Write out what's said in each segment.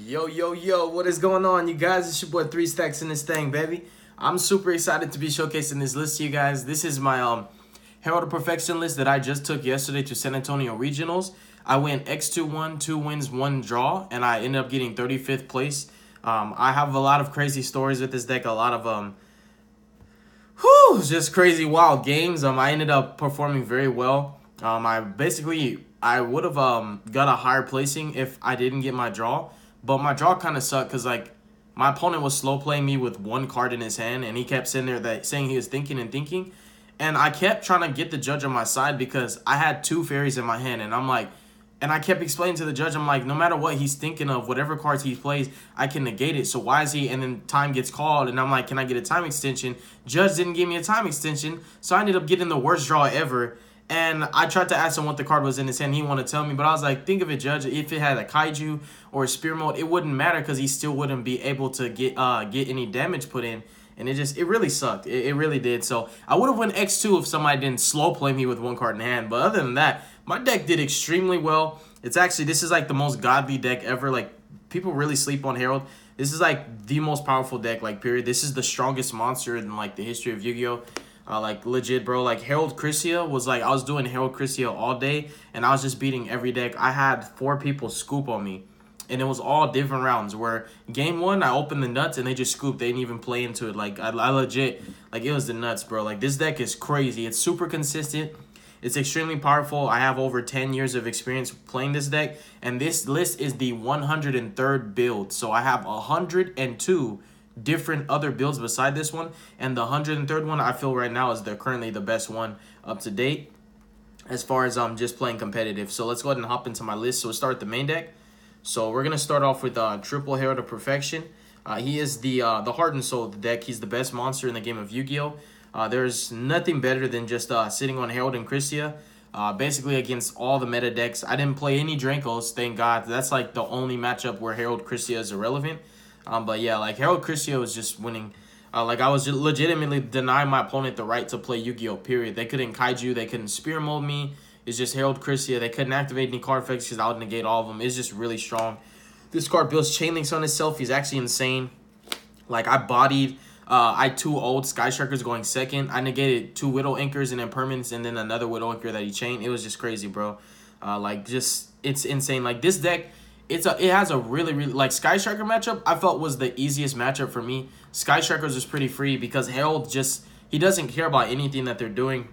Yo, yo, yo, what is going on, you guys? It's your boy 3 Stacks in this thing, baby. I'm super excited to be showcasing this list to you guys. This is my Herald of Perfection list that I just took yesterday to San Antonio Regionals. I went X-2-1, 2 wins, 1 draw, and I ended up getting 35th place. I have a lot of crazy stories with this deck, a lot of just crazy wild games. I ended up performing very well. I would have got a higher placing if I didn't get my draw. But my draw kind of sucked because, like, my opponent was slow playing me with 1 card in his hand, and he kept sitting there saying he was thinking and thinking. And I kept trying to get the judge on my side because I had 2 fairies in my hand, and I kept explaining to the judge, I'm like, no matter what he's thinking of, whatever cards he plays, I can negate it. So why is he? And then time gets called, and I'm like, can I get a time extension? Judge didn't give me a time extension, so I ended up getting the worst draw ever. And I tried to ask him what the card was in his hand. He wanted to tell me, but I was like, think of it, Judge. If it had a Kaiju or a Spear Mode, it wouldn't matter because he still wouldn't be able to get any damage put in. And it really sucked. It really did. So I would have won X2 if somebody didn't slow play me with 1 card in hand. But other than that, my deck did extremely well. This is like the most godly deck ever. Like, people really sleep on Herald. This is like the most powerful deck, like, period. This is the strongest monster in like the history of Yu-Gi-Oh! Like, legit, bro. Like, Herald Chrysia was like, I was doing Herald Chrysia all day, and I was just beating every deck. I had 4 people scoop on me, and it was all different rounds, where game 1, I opened the nuts, and they just scooped. They didn't even play into it. Like, I legit, like, it was the nuts, bro. Like, this deck is crazy. It's super consistent. It's extremely powerful. I have over 10 years of experience playing this deck, and this list is the 103rd build. So I have 102 different other builds beside this one, and the 103rd one I feel right now is currently the best one up to date as far as just playing competitive. So let's go ahead and hop into my list. So we'll start with the main deck. So we're gonna start off with triple Herald of Perfection. He is the heart and soul of the deck. He's the best monster in the game of Yu-Gi-Oh! There's nothing better than just sitting on Herald and Chrysia. Basically against all the meta decks. I didn't play any Drancos, thank God. That's like the only matchup where Herald Chrysia is irrelevant. But yeah, like, Herald Chrysia was just winning. Like, I was legitimately denying my opponent the right to play Yu-Gi-Oh! Period. They couldn't Kaiju, they couldn't Spear Mode me. It's just Herald Chrysia. They couldn't activate any card effects because I would negate all of them. It's just really strong. This card builds chain links on itself. He's actually insane. Like, I bodied, I 2-0'd Sky Strikers going second. I negated 2 Widow Anchors and Impermanence, and then another Widow Anchor that he chained. It was just crazy, bro. Like, just, it's insane. Like, this deck, it has a really, like, Sky Striker matchup, I felt was the easiest matchup for me. Sky Strikers is pretty free because Herald he doesn't care about anything that they're doing.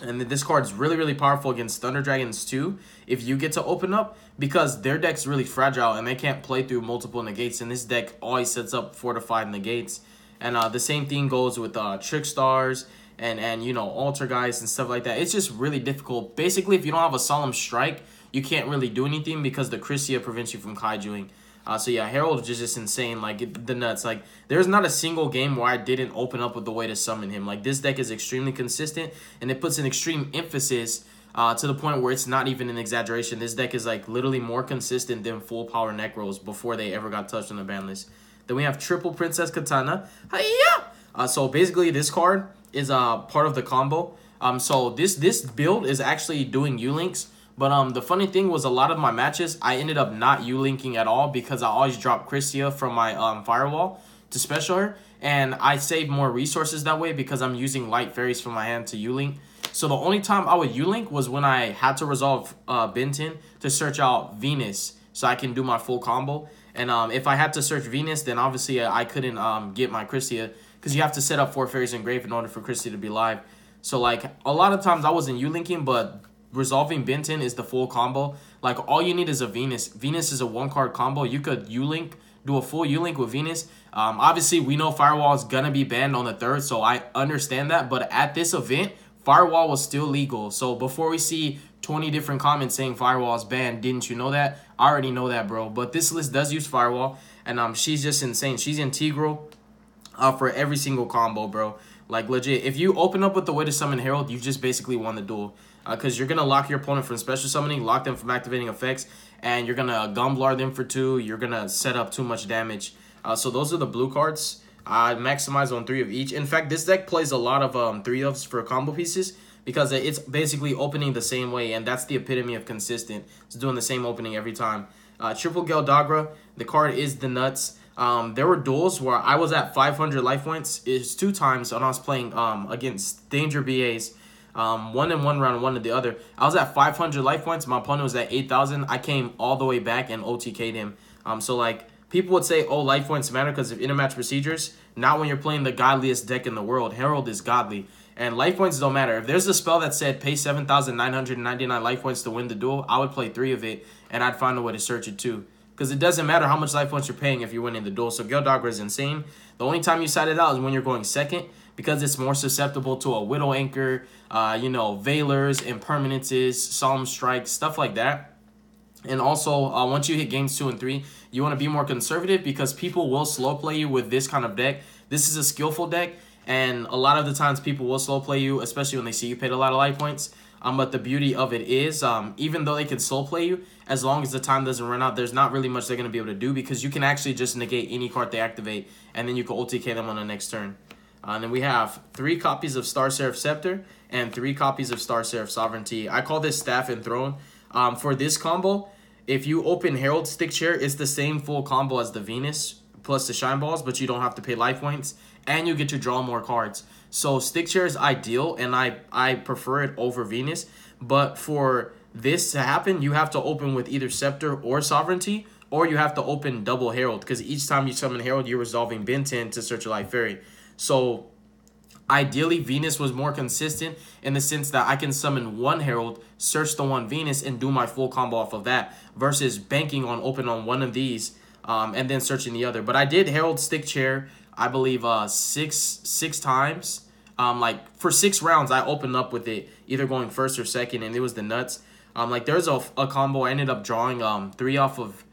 And this card's really powerful against Thunder Dragons too, if you get to open up, because their deck's really fragile and they can't play through multiple negates, and this deck always sets up fortified negates. And the same thing goes with Trick Stars and you know, Alter Guys and stuff like that. It's just really difficult. Basically, if you don't have a Solemn Strike, you can't really do anything because the Chrysia prevents you from Kaijuing. So yeah, Herald is just insane, like, the nuts. Like, there's not a single game where I didn't open up with the way to summon him. Like, this deck is extremely consistent, and it puts an extreme emphasis to the point where it's not even an exaggeration. This deck is, like, literally more consistent than full power Necros before they ever got touched on the ban list. Then we have triple Princess Katana. Hiya! So basically, this card is part of the combo. So this build is actually doing U-Links. But the funny thing was, a lot of my matches, I ended up not U-Linking at all because I always dropped Chrysia from my Firewall to special her. And I save more resources that way because I'm using light fairies from my hand to U-Link. So the only time I would U-Link was when I had to resolve Benton to search out Venus so I can do my full combo. And if I had to search Venus, then obviously I couldn't get my Chrysia because you have to set up 4 fairies in grave in order for Chrysia to be live. So, like, a lot of times I wasn't U-Linking, but resolving Benton is the full combo. Like, all you need is a Venus. Venus is a 1-card combo. You could U-Link, do a full U-Link with Venus. Obviously, we know Firewall is going to be banned on the 3rd, so I understand that. But at this event, Firewall was still legal. So before we see 20 different comments saying Firewall is banned, didn't you know that? I already know that, bro. But this list does use Firewall, and she's just insane. She's integral for every single combo, bro. Like, legit, if you open up with the way to summon Herald, you've just basically won the duel. Because you're going to lock your opponent from special summoning, lock them from activating effects, and you're going to Gumblar them for 2. You're going to set up too much damage. So those are the blue cards. I maximize on 3 of each. In fact, this deck plays a lot of 3-ofs for combo pieces because it's basically opening the same way, and that's the epitome of consistent. It's doing the same opening every time. Triple Geldagra, the card is the nuts. There were duels where I was at 500 life points. It's 2 times when I was playing against Danger BAs. One in one round, one in the other. I was at 500 life points. My opponent was at 8,000. I came all the way back and OTK'd him. So like people would say, oh, life points matter because of intermatch procedures. Not when you're playing the godliest deck in the world. Herald is godly. And life points don't matter. If there's a spell that said pay 7,999 life points to win the duel, I would play 3 of it, and I'd find a way to search it too. Because it doesn't matter how much life points you're paying if you're winning the duel. So Geldagra is insane. The only time you side it out is when you're going second, because it's more susceptible to a Widow Anchor, Veilers, Impermanences, Solemn Strike, stuff like that. And also, once you hit games 2 and 3, you want to be more conservative because people will slow play you with this kind of deck. This is a skillful deck, and a lot of the times people will slow play you, especially when they see you paid a lot of life points. But the beauty of it is, even though they can slow play you, as long as the time doesn't run out, there's not really much they're going to be able to do because you can actually just negate any card they activate, and then you can OTK them on the next turn. And then we have 3 copies of Star Seraph Scepter and 3 copies of Star Seraph Sovereignty. I call this Staff and Throne. For this combo, if you open Herald Stick Chair, it's the same full combo as the Venus plus the Shine Balls, but you don't have to pay life points, and you get to draw more cards. So Stick Chair is ideal, and I prefer it over Venus. But for this to happen, you have to open with either Scepter or Sovereignty, or you have to open double Herald, because each time you summon Herald, you're resolving Ben 10 to Search a Life Fairy. So ideally, Venus was more consistent in the sense that I can summon 1 Herald, search the 1 Venus, and do my full combo off of that, versus banking on open on one of these and then searching the other. But I did Herald Stick Chair, I believe, six times. Like for 6 rounds, I opened up with it, either going first or second, and it was the nuts. Like there's a combo I ended up drawing 3 off of.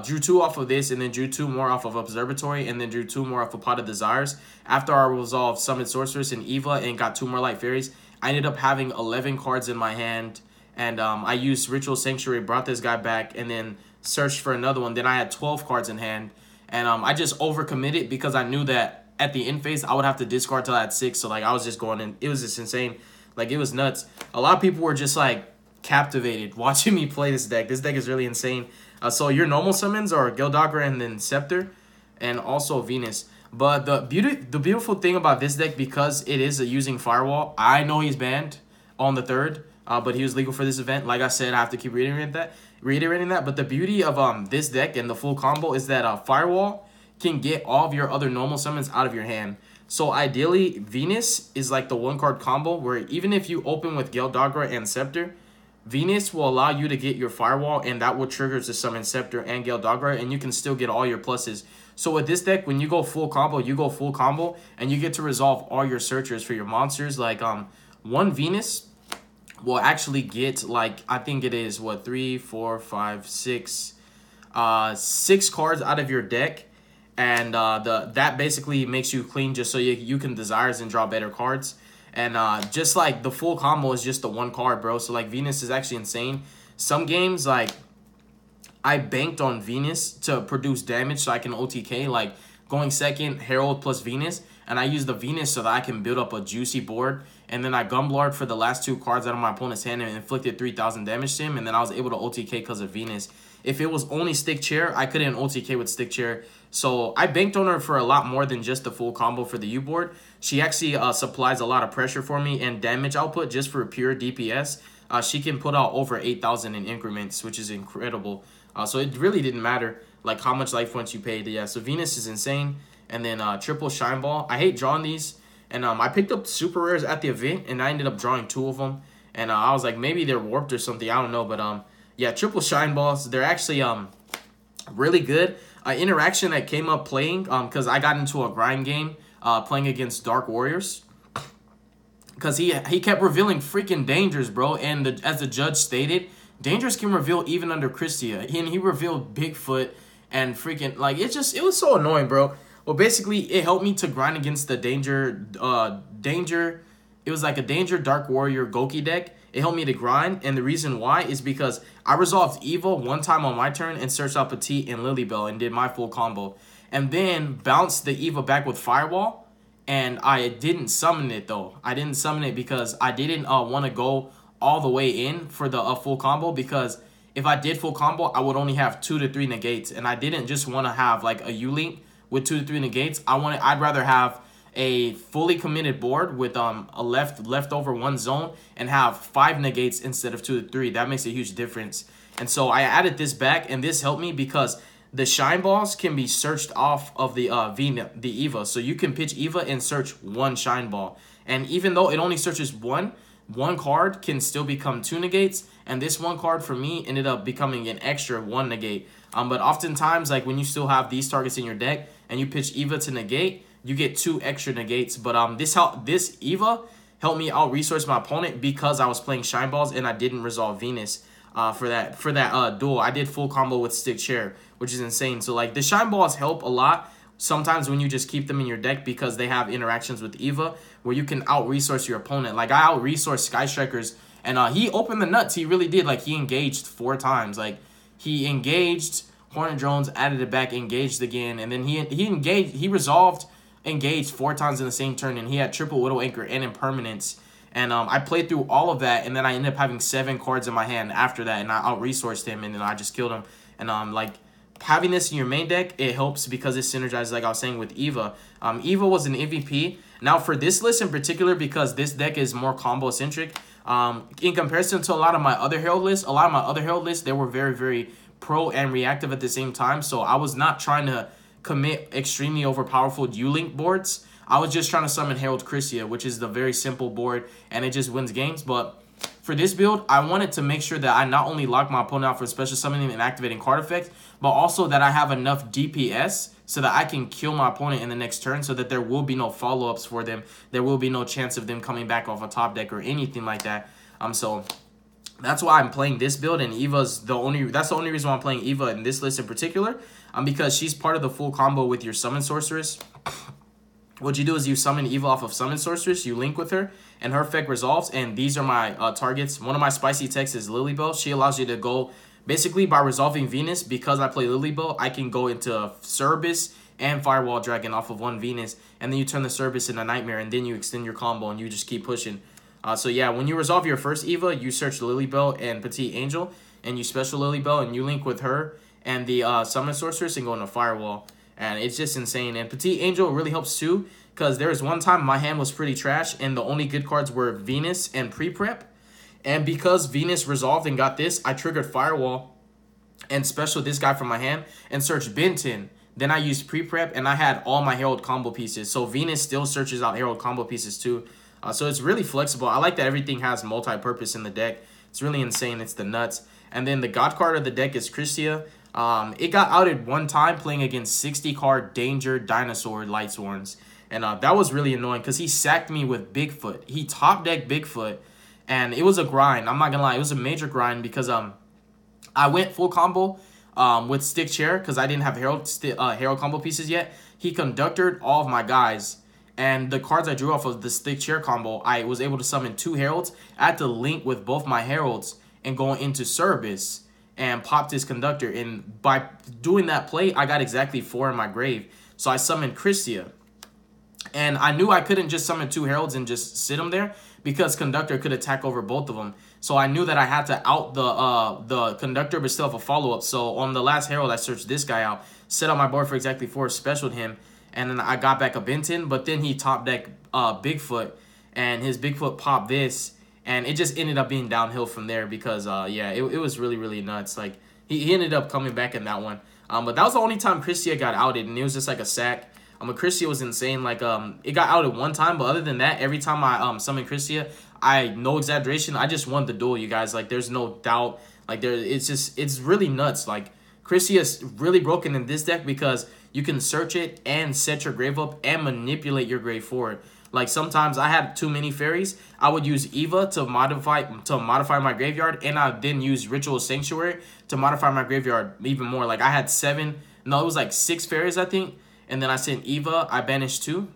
Drew 2 off of this, and then drew 2 more off of Observatory, and then drew 2 more off of Pot of Desires. After I resolved Summon Sorceress and Eva and got 2 more Light Fairies, I ended up having 11 cards in my hand, and I used Ritual Sanctuary, brought this guy back, and then searched for another one. Then I had 12 cards in hand, and I just overcommitted because I knew that at the end phase, I would have to discard till I had 6, so like I was just going in. It was just insane. Like, it was nuts. A lot of people were just like captivated watching me play this deck. This deck is really insane. So your normal summons are Geldagra and then Scepter, and also Venus. But the beautiful thing about this deck, because it is using Firewall, I know he's banned on the 3rd, but he was legal for this event. Like I said, I have to keep reiterating that. But the beauty of this deck and the full combo is that Firewall can get all of your other normal summons out of your hand. So ideally, Venus is like the 1-card combo where even if you open with Geldagra and Scepter, Venus will allow you to get your Firewall, and that will trigger to summon Scepter and Geldagra, and you can still get all your pluses. So with this deck, when you go full combo, and you get to resolve all your searchers for your monsters. Like 1 Venus will actually get, like, I think it is, what, 3, 4, 5, 6, 6 cards out of your deck, and that basically makes you clean just so you can Desires and draw better cards. And just like the full combo is just the 1 card, bro. So like Venus is actually insane. Some games, like, I banked on Venus to produce damage so I can OTK. Like going second, Herald plus Venus. And I use the Venus so that I can build up a juicy board. And then I Gumblard for the last 2 cards out of my opponent's hand and inflicted 3,000 damage to him. And then I was able to OTK because of Venus. If it was only Stick Chair, I couldn't OTK with Stick Chair. So I banked on her for a lot more than just the full combo for the U-board. She actually supplies a lot of pressure for me and damage output just for pure DPS. She can put out over 8,000 in increments, which is incredible. So it really didn't matter like how much life points you paid. Yeah, so Venus is insane. And then triple Shine Ball. I hate drawing these. And I picked up super rares at the event, and I ended up drawing 2 of them. And I was like, maybe they're warped or something. I don't know. But yeah, triple Shine Balls. They're actually really good. Interaction that came up playing because I got into a grind game playing against Dark Warriors. Because he kept revealing freaking Dangers, bro. And as the judge stated, Dangers can reveal even under Christia. And he revealed Bigfoot and freaking, like, it was so annoying, bro. Well, basically, it helped me to grind against the Danger. It was like a Danger Dark Warrior Goki deck. It helped me to grind, and the reason why is because I resolved Evil 1 time on my turn and searched out Petite and Lilybell and did my full combo. And then bounced the Eva back with Firewall, and I didn't summon it, though. I didn't summon it because I didn't want to go all the way in for the full combo, because if I did full combo, I would only have 2 to 3 negates. And I didn't just want to have like a U-Link with 2 to 3 negates. I'd rather have a fully committed board with a leftover 1 zone and have 5 negates instead of 2 to 3. That makes a huge difference. And so I added this back, and this helped me because the shine balls can be searched off of the Eva. So you can pitch Eva and search 1 shine ball. And even though it only searches one card can still become 2 negates. And this 1 card for me ended up becoming an extra 1 negate. But oftentimes, like when you still have these targets in your deck and you pitch Eva to negate, you get 2 extra negates. But this Eva helped me out resource my opponent because I was playing shine balls and I didn't resolve Venus. For that duel. I did full combo with stick chair, which is insane. So like the shine balls help a lot sometimes when you just keep them in your deck because they have interactions with Eva where you can out resource your opponent. Like I out resourced Sky Strikers, and he opened the nuts. He really did. Like he engaged 4 times. Like he engaged Hornet Drones, added it back, engaged again, and then he resolved engaged 4 times in the same turn, and he had triple Widow Anchor and Impermanence. And I played through all of that, and then I ended up having 7 cards in my hand after that, and I out-resourced him, and then I just killed him. And like having this in your main deck, it helps because it synergizes, like I was saying, with Eva. Eva was an MVP. Now for this list in particular, because this deck is more combo-centric, in comparison to a lot of my other Herald lists, they were very, very pro and reactive at the same time. So I was not trying to commit extremely overpowerful U-Link boards. I was just trying to summon Herald Christia, which is the very simple board, and it just wins games. But for this build, I wanted to make sure that I not only lock my opponent out for special summoning and activating card effects, but also that I have enough DPS so that I can kill my opponent in the next turn so that there will be no follow-ups for them. There will be no chance of them coming back off a top deck or anything like that. So that's why I'm playing this build, and that's the only reason why I'm playing Eva in this list in particular, because she's part of the full combo with your Summon Sorceress. What you do is you summon Eva off of Summon Sorceress, you link with her, and her effect resolves, and these are my targets. One of my spicy techs is Lilybell. She allows you to go, basically by resolving Venus, because I play Lilybell, I can go into Cerberus and Firewall Dragon off of 1 Venus, and then you turn the Cerberus into Nightmare, and then you extend your combo, and you just keep pushing. So yeah, when you resolve your first Eva, you search Lilybell and Petite Angel, and you special Lilybell, and you link with her and the Summon Sorceress and go into Firewall. And it's just insane. And Petite Angel really helps too, because there was one time my hand was pretty trash, and the only good cards were Venus and Pre-Prep. And because Venus resolved and got this, I triggered Firewall and special this guy from my hand and searched Benton. Then I used Pre-Prep, and I had all my Herald combo pieces. So Venus still searches out Herald combo pieces too. So it's really flexible. I like that everything has multi-purpose in the deck. It's really insane. It's the nuts. And then the God card of the deck is Christia. It got outed one time playing against 60-card Danger Dinosaur Lightsworns. And that was really annoying because he sacked me with Bigfoot. He top-decked Bigfoot, and it was a grind. I'm not going to lie. It was a major grind because I went full combo with Stick Chair because I didn't have Herald combo pieces yet. He conducted all of my guys, and the cards I drew off of the Stick Chair combo, I was able to summon 2 Heralds. I had to link with both my Heralds and go into Cerberus and popped his Conductor, and by doing that play, I got exactly 4 in my grave. So I summoned Christia, and I knew I couldn't just summon 2 Heralds and just sit them there because Conductor could attack over both of them. So I knew that I had to out the Conductor but still have a follow-up. So on the last Herald, I searched this guy out, set up my board for exactly 4, specialed him, and then I got back a Benton, but then he top-decked Bigfoot, and his Bigfoot popped this. And it just ended up being downhill from there because, yeah, it was really, really nuts. Like, he ended up coming back in that one. But that was the only time Christia got outed, and it was just like a sack. Christia was insane. Like, it got outed one time, but other than that, every time I summoned Christia, no exaggeration, I just won the duel, you guys. Like, there's no doubt. Like, it's really nuts. Like, Christia is really broken in this deck because you can search it and set your grave up and manipulate your grave forward. Like sometimes I had too many fairies, I would use Eva to modify my graveyard, and I then use Ritual Sanctuary to modify my graveyard even more. Like I had 7, no, it was like 6 fairies I think, and then I sent Eva, I banished 2,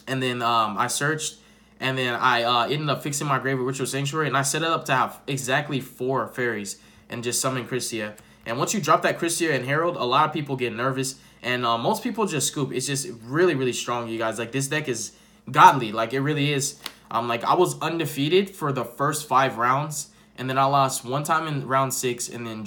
and then I searched, and then I ended up fixing my grave with Ritual Sanctuary, and I set it up to have exactly 4 fairies and just summon Christia. And once you drop that Christia and Herald, a lot of people get nervous, and most people just scoop. It's just really, really strong, you guys. Like this deck is godly, like it really is. Like I was undefeated for the first 5 rounds, and then I lost one time in round 6, and then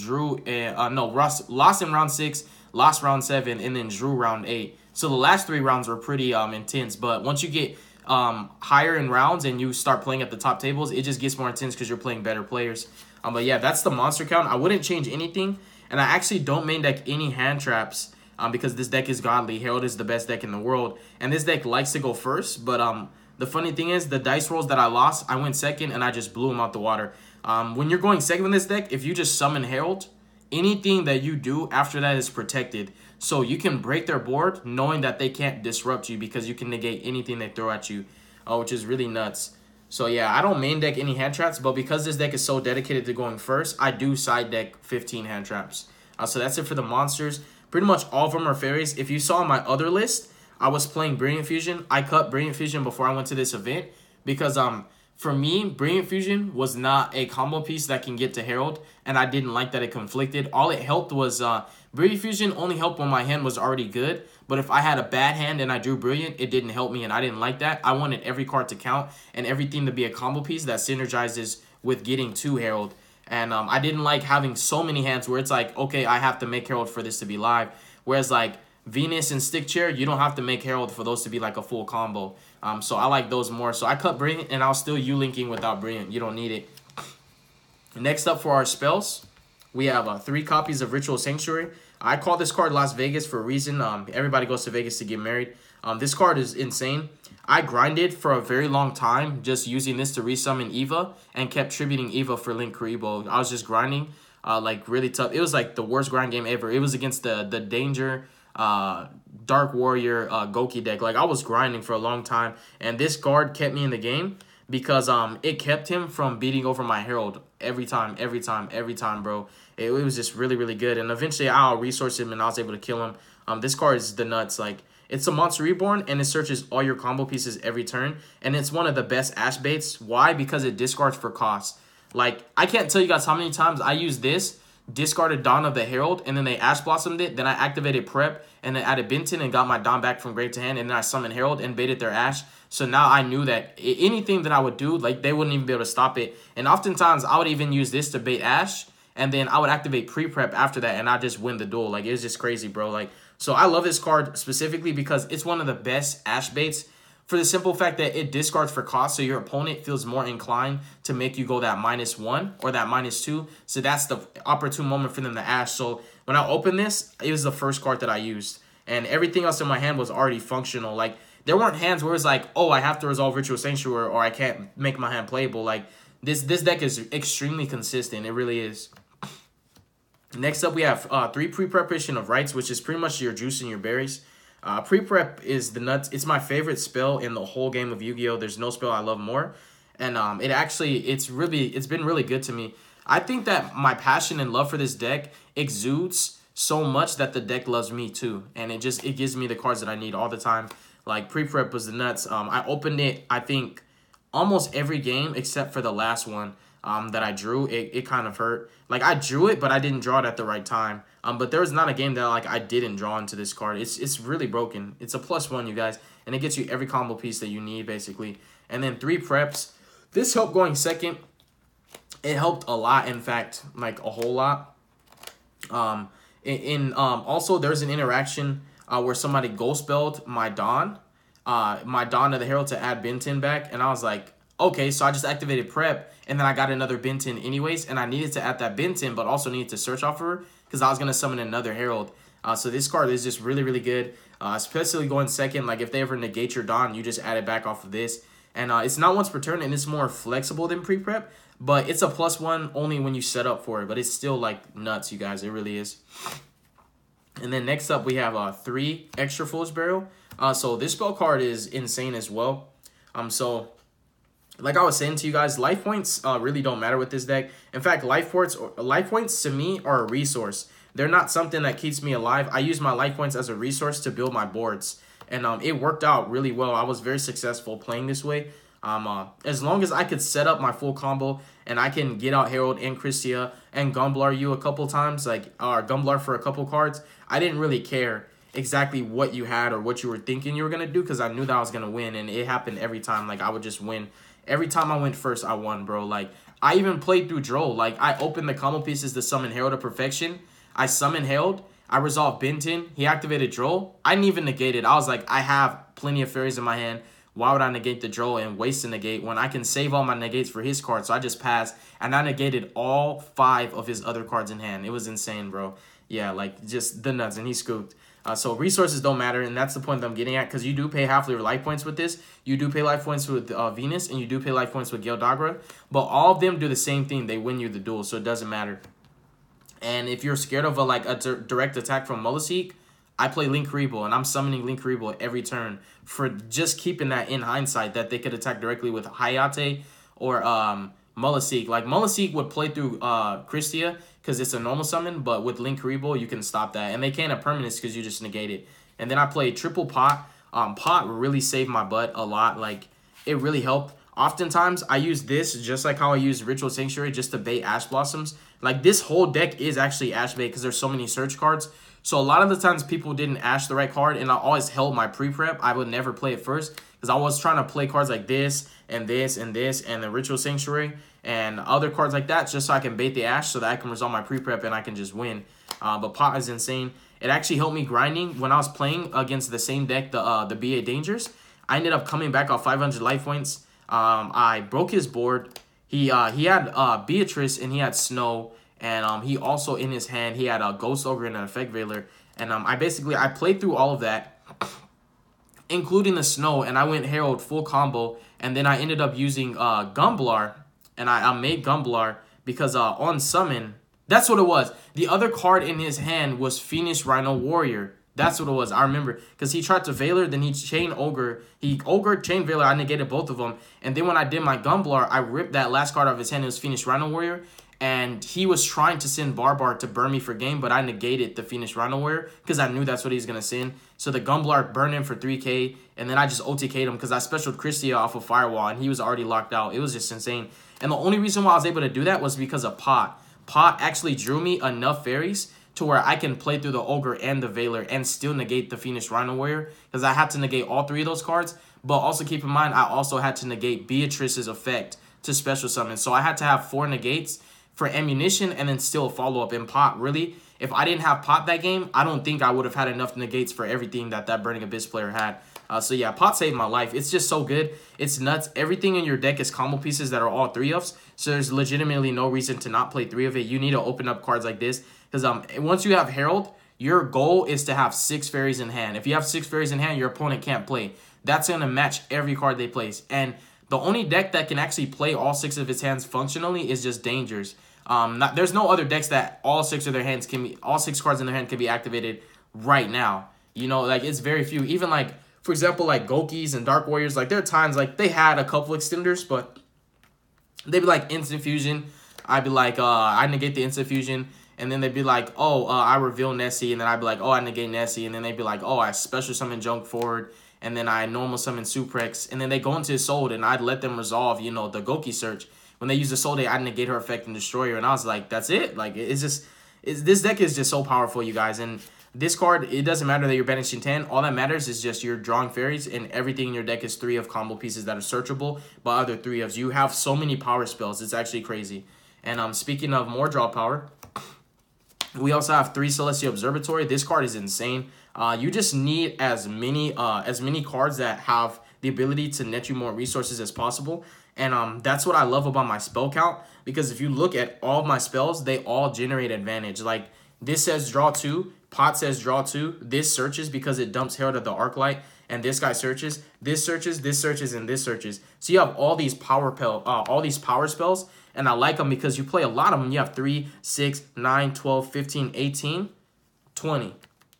lost in round 6, lost round 7, and then drew round 8. So the last 3 rounds were pretty intense. But once you get higher in rounds and you start playing at the top tables, it just gets more intense because you're playing better players. But yeah, that's the monster count. I wouldn't change anything, and I actually don't main deck any hand traps because this deck is godly. Herald is the best deck in the world, and this deck likes to go first. But the funny thing is, the dice rolls that I lost, I went second, and I just blew them out the water. When you're going second in this deck, if you just summon Herald, anything that you do after that is protected. So you can break their board knowing that they can't disrupt you because you can negate anything they throw at you, which is really nuts. So yeah, I don't main deck any hand traps, but because this deck is so dedicated to going first, I do side deck 15 hand traps. So that's it for the monsters. Pretty much all of them are fairies. If you saw my other list, I was playing Brilliant Fusion. I cut Brilliant Fusion before I went to this event because for me, Brilliant Fusion was not a combo piece that can get to Herald, and I didn't like that it conflicted. All it helped was Brilliant Fusion only helped when my hand was already good, but if I had a bad hand and I drew Brilliant, it didn't help me, and I didn't like that. I wanted every card to count and everything to be a combo piece that synergizes with getting to Herald. And I didn't like having so many hands where it's like, okay, I have to make Herald for this to be live. Whereas like Venus and Stick Chair, you don't have to make Herald for those to be like a full combo. So I like those more. So I cut Brilliant, and I'll still U-linking without Brilliant. You don't need it. Next up for our spells, we have 3 copies of Ritual Sanctuary. I call this card Las Vegas for a reason. Everybody goes to Vegas to get married. This card is insane. I grinded for a very long time just using this to resummon Eva and kept tributing Eva for Link Kuriboh. I was just grinding like really tough. It was like the worst grind game ever. It was against the Danger Dark Warrior Goki deck. Like I was grinding for a long time, and this card kept me in the game because it kept him from beating over my Herald every time, bro. It was just really, really good. And eventually I'll resource him and I was able to kill him. This card is the nuts. Like it's a Monster Reborn, and it searches all your combo pieces every turn, and it's one of the best Ash baits. Why? Because it discards for cost. Like I can't tell you guys how many times I used this, discarded Dawn of the Herald, and then they Ash Blossomed it. Then I activated Prep, and then added Benton and got my Dawn back from grave to hand, and then I summoned Herald and baited their Ash. So now I knew that anything that I would do, like they wouldn't even be able to stop it. And oftentimes I would even use this to bait Ash, and then I would activate pre-prep after that, and I just win the duel. Like it was just crazy, bro. Like so I love this card specifically because it's one of the best Ash baits, for the simple fact that it discards for cost, so your opponent feels more inclined to make you go that -1 or that -2. So that's the opportune moment for them to Ash. So when I opened this, it was the first card that I used, and everything else in my hand was already functional. Like there weren't hands where it's like, oh, I have to resolve Ritual Sanctuary or I can't make my hand playable. Like this deck is extremely consistent. It really is. Next up, we have 3 pre-preparation of Rites, which is pretty much your juice and your berries. Pre-prep is the nuts. It's my favorite spell in the whole game of Yu-Gi-Oh! There's no spell I love more. And it's been really good to me. I think that my passion and love for this deck exudes so much that the deck loves me too. And it gives me the cards that I need all the time. Like pre-prep was the nuts. I opened it, I think, almost every game except for the last one that I drew. It kind of hurt. Like I drew it, but I didn't draw it at the right time. But there was not a game that like I didn't draw into this card. It's really broken. It's a +1, you guys, and it gets you every combo piece that you need basically. And then 3 preps. This helped going second. It helped a lot, in fact, like a whole lot. Also there's an interaction where somebody ghost spelled my Dawn of the Herald to add Benton back, and I was like, okay, so I just activated Prep, and then I got another Benton anyways, and I needed to add that Benton, but also needed to search off her because I was going to summon another Herald. So this card is just really, really good, especially going second. Like if they ever negate your Dawn, you just add it back off of this. And it's not once per turn, and it's more flexible than pre-prep, but it's a +1 only when you set up for it. But it's still like nuts, you guys. It really is. And then next up, we have 3 extra Foolish Burial. So this spell card is insane as well. So like I was saying to you guys, life points really don't matter with this deck. In fact, life points to me are a resource. They're not something that keeps me alive. I use my life points as a resource to build my boards. And it worked out really well. I was very successful playing this way. As long as I could set up my full combo and I can get out Herald and Christia and Gumblar you a couple times, like or Gumblar for a couple cards, I didn't really care exactly what you had or what you were thinking you were going to do because I knew that I was going to win, and it happened every time. Like I would just win. Every time I went first, I won, bro. Like, I even played through Droll. Like, I opened the combo pieces to summon Herald of Perfection. I summoned Herald. I resolved Benton. He activated Droll. I didn't even negate it. I was like, I have plenty of fairies in my hand. Why would I negate the Droll and waste a negate when I can save all my negates for his card? So I just passed, and I negated all 5 of his other cards in hand. It was insane, bro. Yeah, like, just the nuts, and he scooped. So resources don't matter, and that's the point that I'm getting at, because you do pay half of your life points with this. You do pay life points with Venus, and you do pay life points with Gildagra. But all of them do the same thing. They win you the duel, so it doesn't matter. And if you're scared of a direct attack from Molaseek, I play Link Rebo, and I'm summoning Link Rebo every turn for just keeping that in hindsight that they could attack directly with Hayate or Molaseek. Like, Molaseek would play through Christia because it's a normal summon, but with Link Rebo, you can stop that. And they can't have permanence because you just negate it. And then I played triple Pot. Pot really saved my butt a lot. Like, it really helped. Oftentimes, I use this just like how I use Ritual Sanctuary just to bait Ash Blossoms. Like, this whole deck is actually Ash bait because there's so many search cards. So a lot of the times people didn't Ash the right card, and I always held my pre-prep. I would never play it first because I was trying to play cards like this and this and this and the Ritual Sanctuary and other cards like that just so I can bait the Ash so that I can resolve my pre-prep and I can just win. But Pot is insane. It actually helped me grinding when I was playing against the same deck, the BA Dangers. I ended up coming back off 500 life points. I broke his board. He had Beatrice and he had Snow. And he also, in his hand, he had a Ghost Ogre and an Effect Veiler. And I played through all of that, including the Snow, and I went Herald full combo. And then I ended up using Gumblar, and I made Gumblar because on summon, that's what it was. The other card in his hand was Phoenix Rhino Warrior. That's what it was. I remember because he tried to Veiler, then he chain Ogre. He Ogre, chain Veiler. I negated both of them. And then when I did my Gumblar, I ripped that last card out of his hand. It was Phoenix Rhino Warrior. And he was trying to send Barbar to burn me for game, but I negated the Phoenix Rhino Warrior because I knew that's what he's going to send. So the Gumblar burned him for 3k, and then I just OTK'd him because I specialed Christia off of Firewall, and he was already locked out. It was just insane. And the only reason why I was able to do that was because of Pot. Pot actually drew me enough fairies to where I can play through the Ogre and the Veiler and still negate the Phoenix Rhino Warrior because I had to negate all 3 of those cards. But also keep in mind, I also had to negate Beatrice's effect to special summon. So I had to have 4 negates for ammunition and then still follow up in Pot. Really, if I didn't have Pot that game, I don't think I would have had enough negates for everything that Burning Abyss player had. So yeah, Pot saved my life. It's just so good. It's nuts. Everything in your deck is combo pieces that are all 3-ofs. So there's legitimately no reason to not play 3 of it. You need to open up cards like this because once you have Herald, your goal is to have 6 fairies in hand. If you have 6 fairies in hand, your opponent can't play. That's going to match every card they place. And the only deck that can actually play all 6 of its hands functionally is just Dangers. There's no other decks that all 6 of their hands all 6 cards in their hand can be activated right now. You know, like, it's very few. Even like, for example, like Gokis and Dark Warriors, like, there are times like they had a couple extenders, but they'd be like instant fusion. I'd be like, I negate the instant fusion, and then they'd be like, oh, I reveal Nessie, and then I'd be like, oh, I negate Nessie, and then they'd be like, oh, I special summon Junk Forward, and then I normal summon Suprex, and then they go into his soul, and I'd let them resolve, you know, the Goki search. When they use the Soul Day, I negate her effect and destroy her. And I was like, that's it. Like, this deck is just so powerful, you guys. And this card, it doesn't matter that you're banishing 10. All that matters is just you're drawing fairies, and everything in your deck is 3 of combo pieces that are searchable by other 3 ofs. You have so many power spells. It's actually crazy. And speaking of more draw power, we also have 3 Celestial Observatory. This card is insane. You just need as many cards that have the ability to net you more resources as possible. And that's what I love about my spell count, because if you look at all of my spells, they all generate advantage. Like, this says draw 2, Pot says draw 2, this searches because it dumps Herald of the Arclight, and this guy searches, this searches, this searches, and this searches. So you have all these power spells, and I like them because you play a lot of them. You have 3, 6, 9, 12, 15, 18, 20.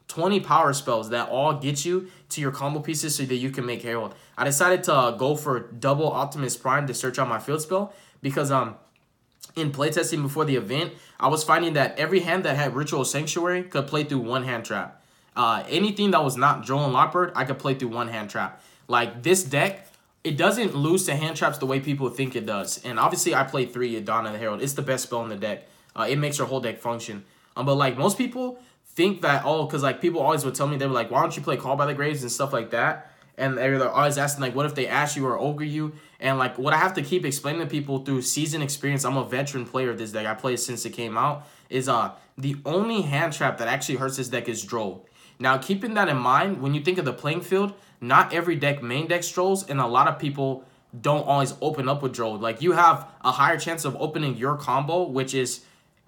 20 power spells that all get you to your combo pieces so that you can make Herald. I decided to go for double Optimus Prime to search out my field spell because in playtesting before the event, I was finding that every hand that had Ritual Sanctuary could play through 1 hand trap. Anything that was not Droll and Lockbird, I could play through 1 hand trap. Like, this deck, it doesn't lose to hand traps the way people think it does. And obviously, I play 3 Adana the Herald. It's the best spell in the deck. It makes your whole deck function. But like, most people think that, oh, because like people always would tell me, they were like, why don't you play Call by the Graves and stuff like that? and they're always asking, like, what if they ash you or ogre you? And, like, what I have to keep explaining to people through season experience, I'm a veteran player of this deck. I played since it came out, is the only hand trap that actually hurts this deck is Droll. Now, keeping that in mind, when you think of the playing field, not every deck main deck Drolls, and a lot of people don't always open up with Droll. Like, you have a higher chance of opening your combo, which is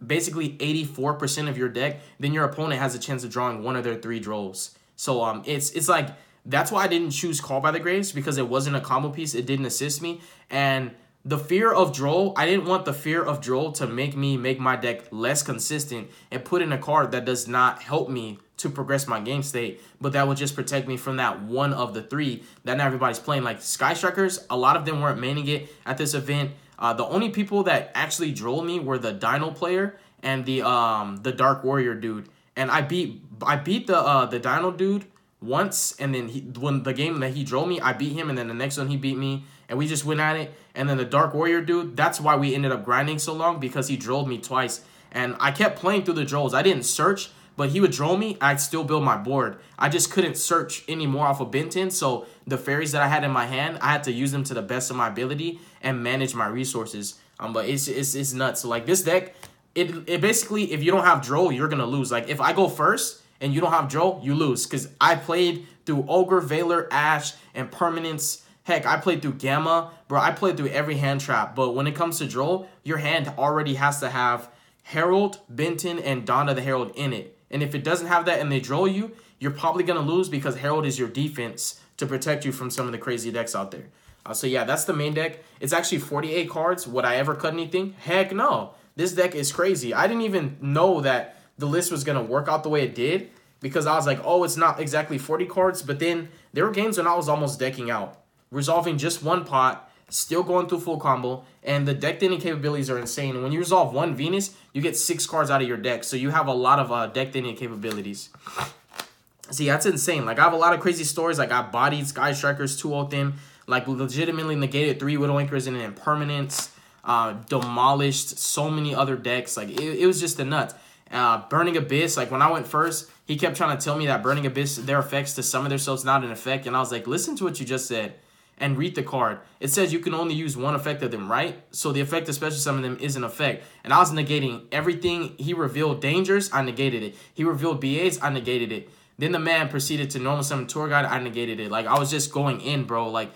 basically 84% of your deck, then your opponent has a chance of drawing one of their 3 Drolls. So it's like, that's why I didn't choose Call by the Graves, because it wasn't a combo piece. It didn't assist me. And the fear of Droll, I didn't want the fear of Droll to make me make my deck less consistent and put in a card that does not help me to progress my game state, but that would just protect me from that one of the 3 that not everybody's playing. Like Sky Strikers, a lot of them weren't maining it at this event. The only people that actually Droll me were the Dino player and the Dark Warrior dude. And I beat the Dino dude once, and then when the game that he Droll me, I beat him, and then the next one he beat me, and we just went at it. And then the Dark Warrior dude, that's why we ended up grinding so long, because he Drolled me twice. And I kept playing through the Drolls. I didn't search, but he would Droll me, I'd still build my board. I just couldn't search anymore off of Benton, so the fairies that I had in my hand, I had to use them to the best of my ability and manage my resources. But it's nuts. So like this deck, it basically, if you don't have Droll, you're gonna lose. Like if I go first and you don't have Droll, you lose. Because I played through Ogre, Valor, Ash, and Permanence. Heck, I played through Gamma. Bro, I played through every hand trap. But when it comes to Droll, your hand already has to have Herald, Benton, and Donna the Herald in it. And if it doesn't have that and they Droll you, you're probably going to lose, because Herald is your defense to protect you from some of the crazy decks out there. So yeah, that's the main deck. It's actually 48 cards. Would I ever cut anything? Heck no. This deck is crazy. I didn't even know that the list was going to work out the way it did, because I was like, oh, it's not exactly 40 cards. But then there were games when I was almost decking out, resolving just one pot, still going through full combo, and the deck thinning capabilities are insane. And when you resolve one Venus, you get 6 cards out of your deck. So you have a lot of deck thinning capabilities. See, that's insane. Like, I have a lot of crazy stories. Like, I bodied Sky Strikers 2-0 them, like, legitimately negated 3 Widow Anchors and Impermanence, demolished so many other decks. Like, it was just a nuts. Burning Abyss, like, when I went first, he kept trying to tell me that Burning Abyss, their effects to summon themselves not an effect. And I was like, listen to what you just said and read the card. It says you can only use one effect of them, right? So the effect of special summon them is an effect. And I was negating everything. He revealed dangers, I negated it. He revealed BAs, I negated it. Then the man proceeded to normal summon Tour Guide, I negated it. Like, I was just going in, bro. Like,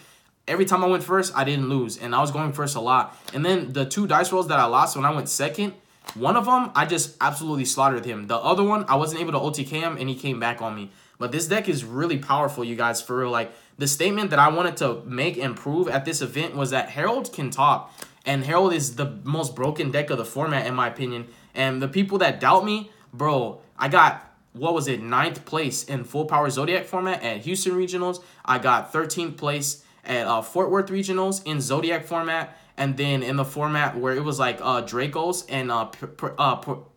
every time I went first, I didn't lose. And I was going first a lot. And then the 2 dice rolls that I lost when I went second, one of them, I just absolutely slaughtered him. The other one, I wasn't able to OTK him, and he came back on me. But this deck is really powerful, you guys, for real. Like, the statement that I wanted to make and prove at this event was that Herald can top. And Herald is the most broken deck of the format, in my opinion. And the people that doubt me, bro, I got, what was it, 9th place in full power Zodiac format at Houston Regionals. I got 13th place at Fort Worth Regionals in Zodiac format. And then in the format where it was like Dracos and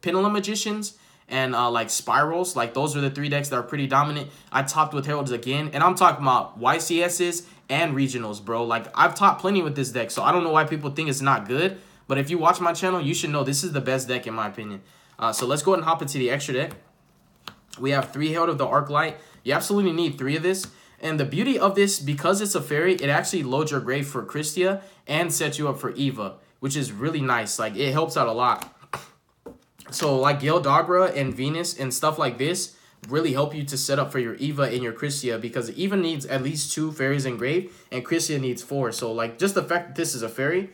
Pendulum Magicians and like Spirals, like those are the 3 decks that are pretty dominant. I topped with Heralds again, and I'm talking about YCSs and Regionals, bro. Like, I've topped plenty with this deck, so I don't know why people think it's not good. But if you watch my channel, you should know this is the best deck in my opinion. So let's go ahead and hop into the extra deck. We have 3 Herald of the Arclight. You absolutely need 3 of this. And the beauty of this, because it's a fairy, it actually loads your grave for Christia and sets you up for Eva, which is really nice. Like, it helps out a lot. So, like, Gale Dogra and Venus and stuff like this really help you to set up for your Eva and your Christia, because Eva needs at least 2 fairies in grave, and Christia needs 4. So, like, just the fact that this is a fairy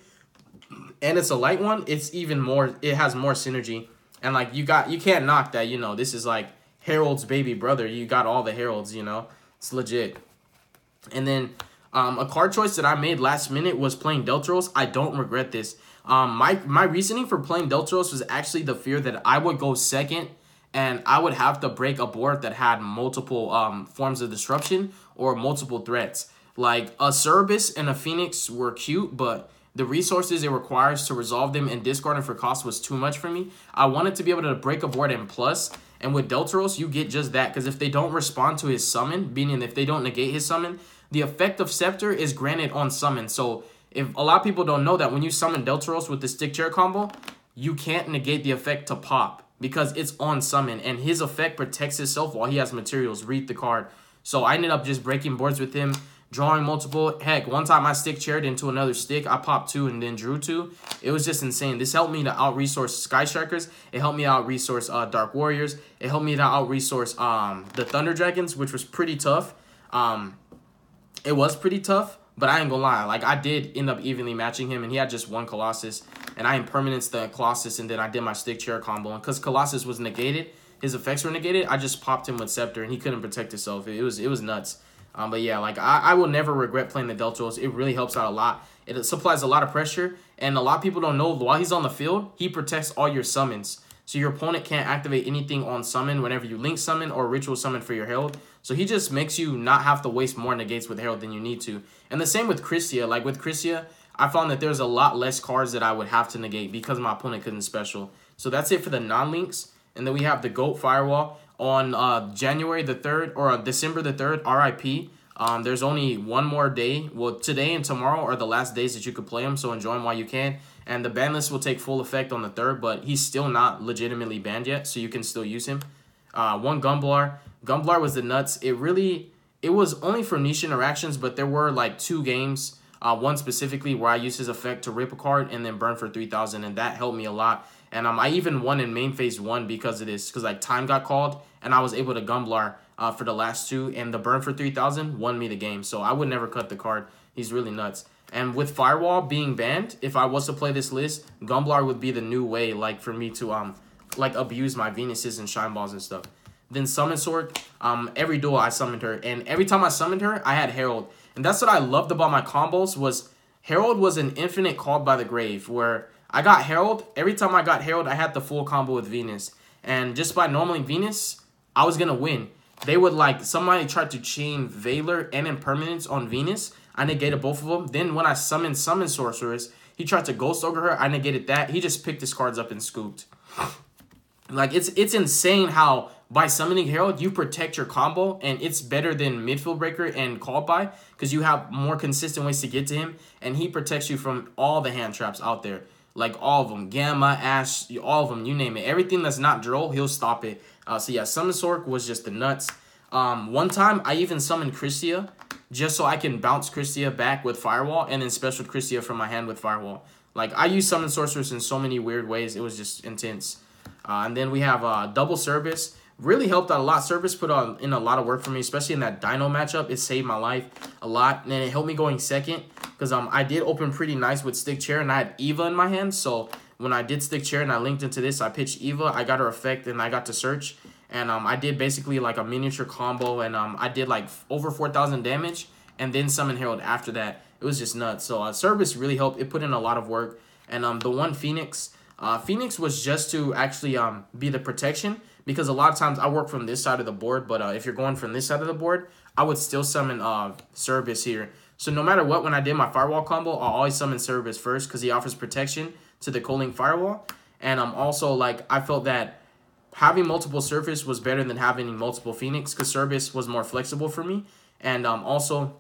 and it's a light one, it's even more, it has more synergy. And, like, you can't knock that, you know, this is, like, Herald's baby brother. You got all the Heralds, you know. It's legit. And then a card choice that I made last minute was playing Deltaros. I don't regret this. My reasoning for playing Deltaros was actually the fear that I would go second and I would have to break a board that had multiple forms of disruption or multiple threats. Like, a Cerberus and a Phoenix were cute, but the resources it requires to resolve them and discard them for cost was too much for me. I wanted to be able to break a board in plus. And with Deltaros, you get just that. Because if they don't respond to his summon, meaning if they don't negate his summon, the effect of Scepter is granted on summon. So if a lot of people don't know that when you summon Deltaros with the Stick Chair combo, you can't negate the effect to pop because it's on summon. And his effect protects itself while he has materials. Read the card. So I ended up just breaking boards with him, drawing multiple. Heck, one time I stick chaired into another stick. I popped 2 and then drew 2. It was just insane. This helped me to out-resource Sky Strikers. It helped me out-resource Dark Warriors. It helped me to out-resource the Thunder Dragons, which was pretty tough. It was pretty tough, but I ain't gonna lie. Like, I did end up evenly matching him, and he had just 1 Colossus. And I impermanence the Colossus, and then I did my stick chair combo. And because Colossus was negated, his effects were negated, I just popped him with Scepter, and he couldn't protect himself. It was nuts. But yeah, like, I will never regret playing the Deltros. It really helps out a lot. It supplies a lot of pressure, and a lot of people don't know, while he's on the field, he protects all your summons. So your opponent can't activate anything on summon whenever you link summon or ritual summon for your Herald. So he just makes you not have to waste more negates with Herald than you need to. And the same with Christia. Like, with Christia, I found that there's a lot less cards that I would have to negate because my opponent couldn't special. So that's it for the non-links. And then we have the GOAT Firewall on January the 3rd, or December the 3rd, RIP. There's only one more day. Well, today and tomorrow are the last days that you could play him, so enjoy him while you can. And the ban list will take full effect on the 3rd, but he's still not legitimately banned yet, so you can still use him. 1 Gumblar. Gumblar was the nuts. It was only for niche interactions, but there were like 2 games, one specifically where I used his effect to rip a card and then burn for 3,000, and that helped me a lot. And I even won in main phase 1 because of this, because like time got called, and I was able to Gumblar for the last 2, and the burn for 3,000 won me the game. So I would never cut the card. He's really nuts. And with Firewall being banned, if I was to play this list, Gumblar would be the new way, like, for me to like abuse my Venuses and Shine Balls and stuff. Then Summon Sword, every duel I summoned her, and every time I summoned her, I had Herald. And that's what I loved about my combos, was Herald was an infinite called by the grave, where I got Herald. Every time I got Herald, I had the full combo with Venus. And just by normaling Venus, I was going to win. They would, like, somebody tried to chain Valor and Impermanence on Venus. I negated both of them. Then when I summoned Summon Sorceress, he tried to Ghost Ogre her. I negated that. He just picked his cards up and scooped. Like, it's insane how by summoning Herald, you protect your combo, and it's better than Midfield Breaker and Called By, because you have more consistent ways to get to him, and he protects you from all the hand traps out there. Like, all of them. Gamma, Ash, all of them, you name it. Everything that's not Droll, he'll stop it. So yeah, Summon Sorc was just the nuts. One time, I even summoned Christia, just so I can bounce Christia back with Firewall, and then special Christia from my hand with Firewall. Like, I use Summon Sorceress in so many weird ways. It was just intense. And then we have Double Service. Really helped out a lot. Service put in a lot of work for me, especially in that Dino matchup. It saved my life a lot, and it helped me going second, because I did open pretty nice with Stick Chair, and I had Eva in my hand. So when I did Stick Chair and I linked into this, I pitched Eva. I got her effect, and I got to search. And I did basically like a miniature combo, and I did like over 4,000 damage, and then Summon Herald after that. It was just nuts. So Service really helped. It put in a lot of work. And the one Phoenix, Phoenix was just to actually be the protection, because a lot of times I work from this side of the board, but if you're going from this side of the board, I would still summon Service here. So no matter what, when I did my Firewall combo, I'll always summon Service first, because he offers protection to the Coling Firewall. And also, like, I felt that having multiple Service was better than having multiple Phoenix, because Service was more flexible for me. And also,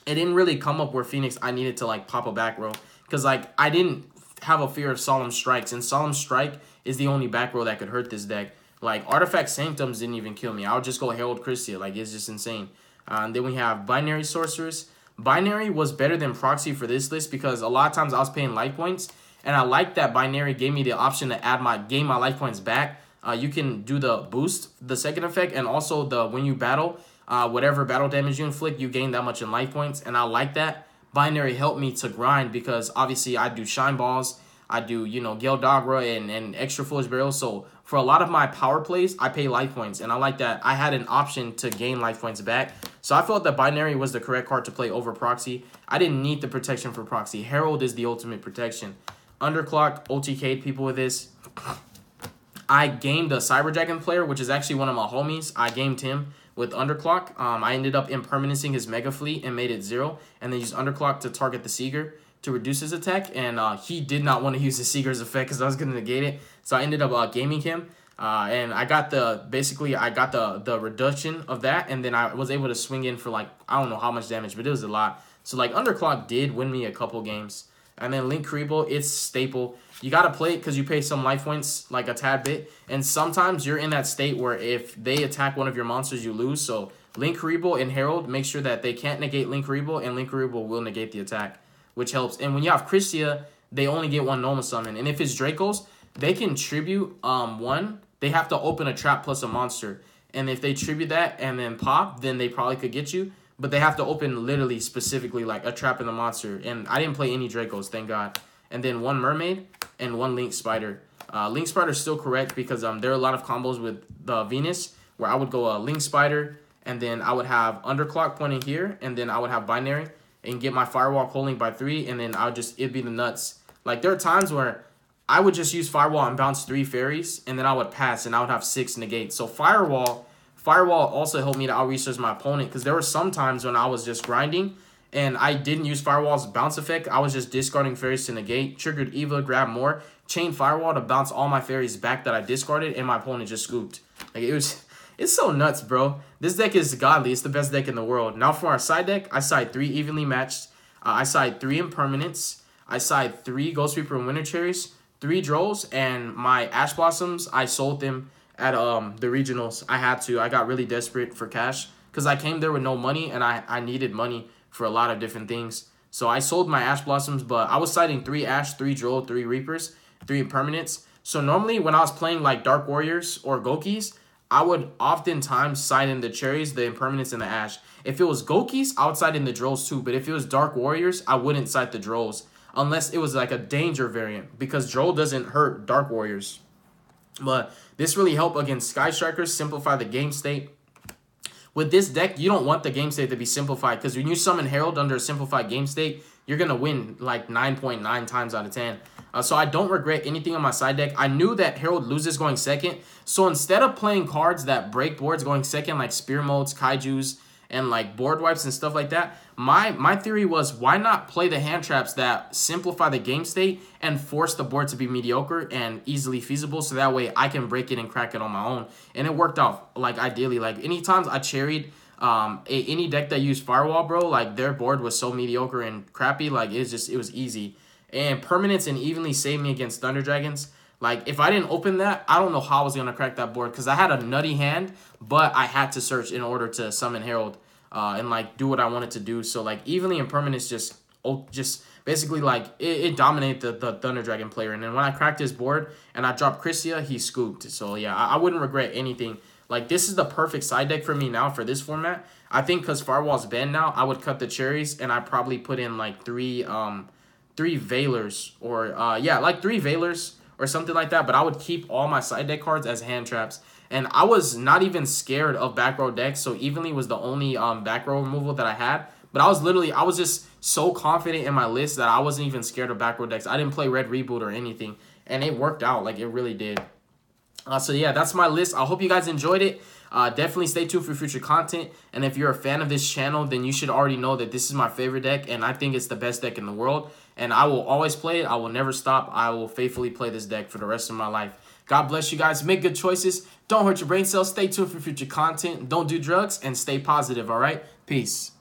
it didn't really come up where Phoenix I needed to, like, pop a back row, because, like, I didn't have a fear of Solemn Strikes, and Solemn Strike is the only back row that could hurt this deck. Like, Artifact Sanctums didn't even kill me. I would just go Herald Christia. Like, it's just insane. And then we have Binary Sorceress. Binary was better than Proxy for this list, because a lot of times I was paying life points, and I liked that Binary gave me the option to gain my life points back. You can do the boost, the second effect, and also the when you battle, whatever battle damage you inflict, you gain that much in life points, and I like that. Binary helped me to grind, because obviously I do Shine Balls, I do, you know, Gale Dogra and extra Foolish Burial. So for a lot of my power plays, I pay life points, and I like that I had an option to gain life points back. So I felt that Binary was the correct card to play over Proxy. I didn't need the protection for Proxy. Herald is the ultimate protection. Underclock, OTK'd people with this. I gamed a Cyber Dragon player, which is actually one of my homies. I gamed him with Underclock. I ended up impermanencing his Mega Fleet and made it 0, and then used Underclock to target the Seeger to reduce his attack, and he did not want to use the Seeger's effect, because I was going to negate it. So I ended up gaming him, and I got the reduction of that, and then I was able to swing in for, like, I don't know how much damage, but it was a lot. So, like, Underclock did win me a couple games. And then Link Karibo, it's staple. You got to play it because you pay some life points, like a tad bit. And sometimes you're in that state where if they attack one of your monsters, you lose. So Link Rebo and Herald, make sure that they can't negate Link Rebo, and Link Rebo will negate the attack, which helps. And when you have Christia, they only get one normal summon. And if it's Dracos, they can tribute one. They have to open a trap plus a monster. And if they tribute that and then pop, then they probably could get you. But they have to open literally specifically like a trap and a monster. And I didn't play any Dracos, thank God. And then one Mermaid and one Link Spider. Link Spider is still correct because there are a lot of combos with the Venus where I would go Link Spider, and then I would have Underclock pointing here, and then I would have Binary and get my Firewall calling by 3, and then it'd be the nuts. Like, there are times where I would just use Firewall and bounce 3 fairies, and then I would pass, and I would have 6 negates. So Firewall also helped me to out-research my opponent, because there were some times when I was just grinding, and I didn't use Firewall's bounce effect. I was just discarding fairies to negate, triggered Eva, grab more, chain Firewall to bounce all my fairies back that I discarded, and my opponent just scooped. Like, it's so nuts, bro. This deck is godly. It's the best deck in the world. Now for our side deck, I side 3 evenly matched. I side 3 Impermanents. I side 3 Ghost Reaper and Winter Cherries, 3 Drolls, and my Ash Blossoms, I sold them at the regionals. I had to. I got really desperate for cash because I came there with no money, and I needed money for a lot of different things. So I sold my Ash Blossoms, but I was siding 3 Ash, 3 Droll, 3 Reapers, 3 Impermanents. So normally when I was playing like Dark Warriors or Gokis, I would oftentimes side in the Cherries, the Impermanents, and the Ash. If it was Gokis, I would side in the Drolls too. But if it was Dark Warriors, I wouldn't side the Drolls unless it was like a danger variant, because Droll doesn't hurt Dark Warriors. But this really helped against Sky Strikers, simplify the game state. With this deck, you don't want the game state to be simplified, because when you summon Herald under a simplified game state, you're going to win like 9.9 times out of 10. So I don't regret anything on my side deck. I knew that Herald loses going second. So instead of playing cards that break boards going second, like Spear Modes, Kaijus, and like board wipes and stuff like that, my theory was, why not play the hand traps that simplify the game state and force the board to be mediocre and easily feasible, so that way I can break it and crack it on my own. And it worked out like ideally. Like any times I cherried any deck that used Firewall, bro, like their board was so mediocre and crappy, like it was easy. And Permanents and evenly saved me against Thunder Dragons. Like, if I didn't open that, I don't know how I was going to crack that board, because I had a nutty hand, but I had to search in order to summon Herald and, like, do what I wanted to do. So, like, evenly and Permanents just basically, like, it dominated the Thunder Dragon player. And then when I cracked his board and I dropped Christia, he scooped. So, yeah, I wouldn't regret anything. Like, this is the perfect side deck for me now for this format. I think because Firewall's banned now, I would cut the Cherries, and I'd probably put in, like, 3 Veilers, or, like 3 Veilers, or something like that. But I would keep all my side deck cards as hand traps. And I was not even scared of back row decks, so evenly was the only back row removal that I had. But I was just so confident in my list that I wasn't even scared of back row decks. I didn't play Red Reboot or anything, and it worked out. Like, it really did. So yeah, that's my list. I hope you guys enjoyed it. Definitely stay tuned for future content. And if you're a fan of this channel, then you should already know that this is my favorite deck, and I think it's the best deck in the world. And I will always play it. I will never stop. I will faithfully play this deck for the rest of my life. God bless you guys. Make good choices. Don't hurt your brain cells. Stay tuned for future content. Don't do drugs, and stay positive, all right? Peace.